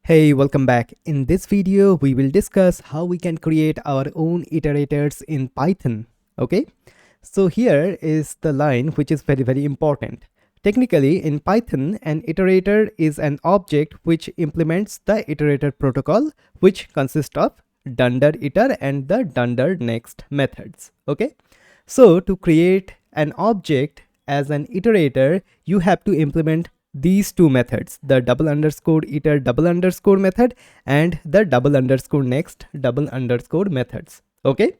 Hey, welcome back. In this video, we will discuss how we can create our own iterators in Python. Okay, so here is the line which is very important. Technically, in Python, an iterator is an object which implements the iterator protocol, which consists of dunder iter and the dunder next methods. Okay, so to create an object as an iterator, you have to implement these two methods, the double underscore iter double underscore method and the double underscore next double underscore methods. Okay,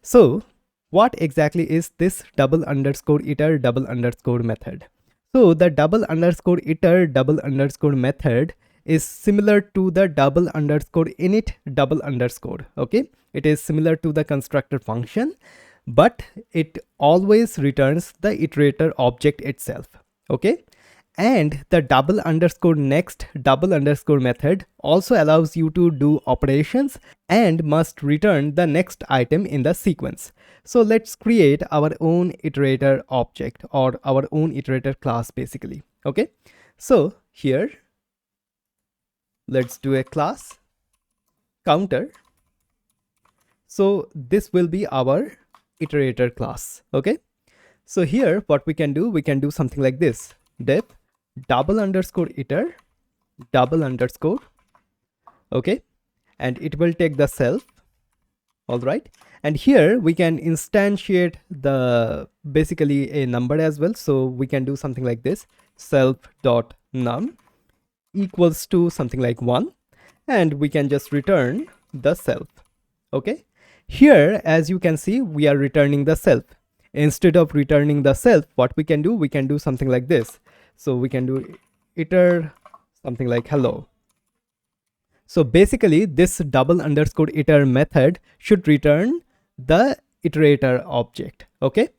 so what exactly is this double underscore iter double underscore method? So the double underscore iter double underscore method is similar to the double underscore init double underscore. Okay, it is similar to the constructor function, but it always returns the iterator object itself. Okay, and the double underscore next double underscore method also allows you to do operations and must return the next item in the sequence. So let's create our own iterator object or our own iterator class basically. Okay, so here let's do a class counter. So this will be our iterator class. Okay, so here what we can do something like this: def double underscore iter double underscore. Okay, and it will take the self. All right, and here we can instantiate the basically a number as well. So we can do something like this: self dot num equals to something like 1, and we can just return the self. Okay, here as you can see, we are returning the self. Instead of returning the self, what we can do something like this. So we can do iter something like hello. So basically this double underscore iter method should return the iterator object. Okay,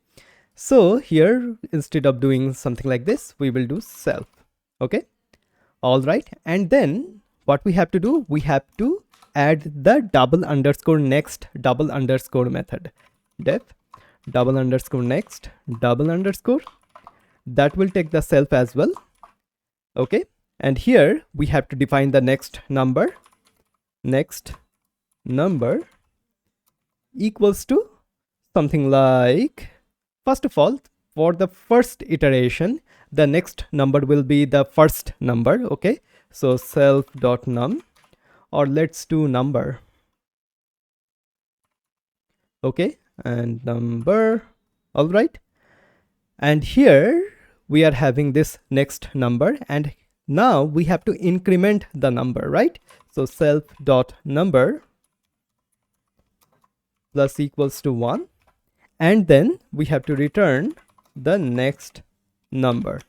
so here instead of doing something like this, we will do self. Okay, all right, and then what we have to do, we have to add the double underscore next double underscore method. Def double underscore next double underscore, that will take the self as well. Okay, and here we have to define the next number equals to something like, first of all, for the first iteration, the next number will be the first number. Okay, so self dot num, or let's do number. Okay, and number. All right, and here we are having this next number, and now we have to increment the number, right? So self dot number plus equals to 1, and then we have to return the next number.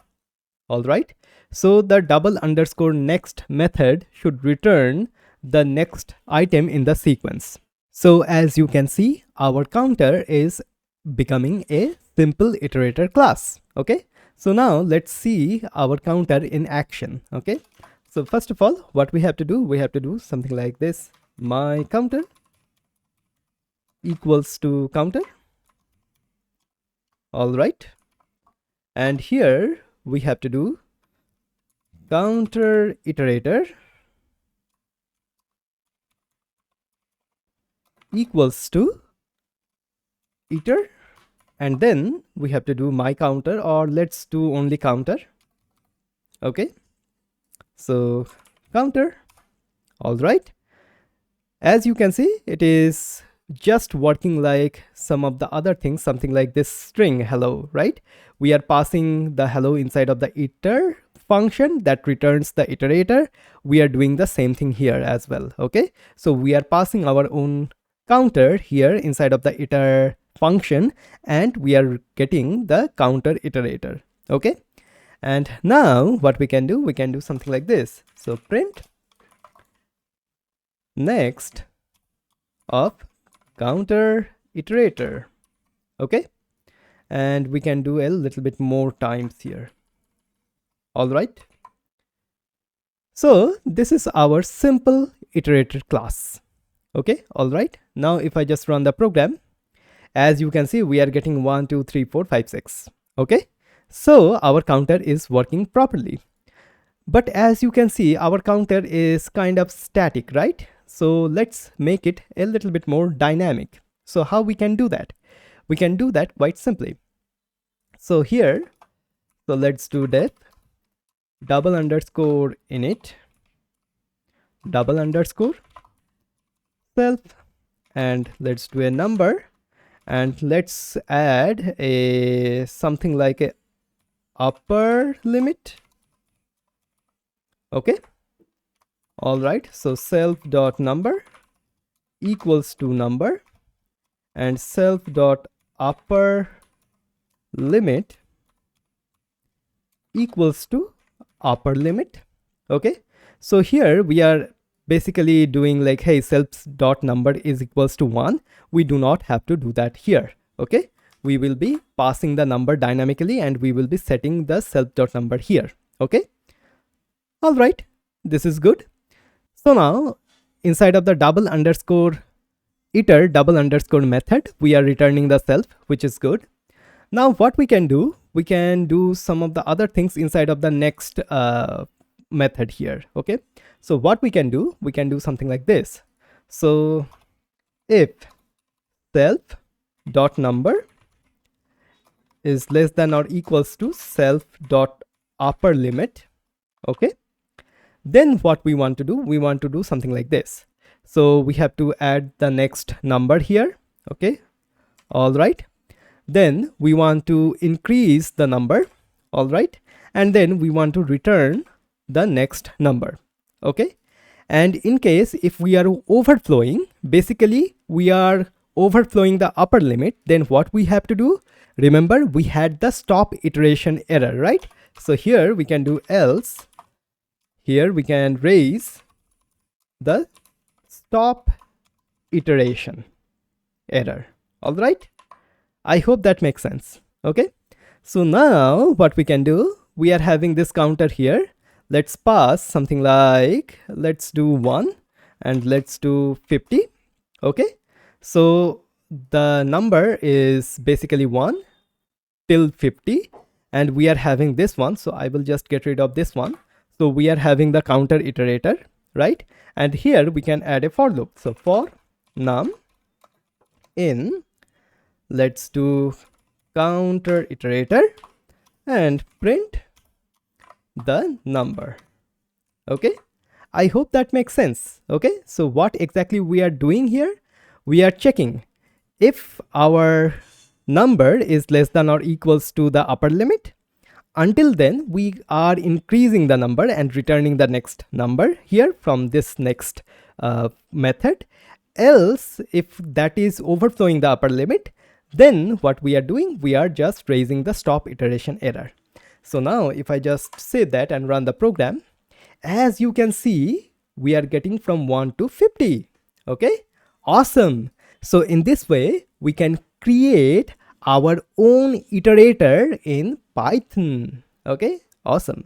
All right, so the double underscore next method should return the next item in the sequence. So as you can see, our counter is becoming a simple iterator class. Okay, so now let's see our counter in action. Okay, so first of all, what we have to do something like this: my counter equals to counter. All right, and here we have to do counter iterator equals to iter, and then we have to do my counter, or let's do only counter. Okay, so counter. All right, as you can see, it is just working like some of the other things, something like this string hello, right? We are passing the hello inside of the iter function that returns the iterator. We are doing the same thing here as well. Okay, so we are passing our own counter here inside of the iter function, and we are getting the counter iterator. Okay, and now what we can do something like this. So print next of counter iterator. Okay, and we can do a little bit more times here. All right, so this is our simple iterator class. Okay, all right, now if I just run the program, as you can see, we are getting 1 2 3 4 5 6. Okay, so our counter is working properly. But as you can see, our counter is kind of static, right? So let's make it a little bit more dynamic. So how we can do that? We can do that quite simply. So here, so let's do def double underscore init double underscore self, and let's do a number, and let's add a something like a upper limit. Okay, all right, so self dot number equals to number, and self dot upper limit equals to upper limit. Okay, so here we are basically doing like, hey, self dot number is equals to 1. We do not have to do that here. Okay, we will be passing the number dynamically, and we will be setting the self dot number here. Okay, all right, this is good. So now inside of the double underscore iter double underscore method, we are returning the self, which is good. Now what we can do some of the other things inside of the next method here. Okay, so what we can do something like this. So if self dot number is less than or equals to self dot upper limit, okay, then what we want to do something like this. So we have to add the next number here. Okay, all right, then we want to increase the number. All right, and then we want to return the next number. Okay, and in case if we are overflowing, basically we are overflowing the upper limit, then what we have to do, remember we had the stop iteration error, right? So here we can do else, here we can raise the stop iteration error. All right, I hope that makes sense. Okay, so now what we can do, we are having this counter here. Let's pass something like, let's do 1 and let's do 50. Okay, so the number is basically 1 till 50, and we are having this one. So I will just get rid of this one. So we are having the counter iterator, right? And here we can add a for loop. So for num in, let's do counter iterator and print the number. Okay, I hope that makes sense. Okay, so what exactly we are doing here, we are checking if our number is less than or equals to the upper limit. Until then we are increasing the number and returning the next number here from this next method. Else if that is overflowing the upper limit, then what we are doing, we are just raising the stop iteration error. So now if I just save that and run the program, as you can see, we are getting from 1 to 50. Okay, awesome. So in this way we can create our own iterator in Python. Okay, awesome.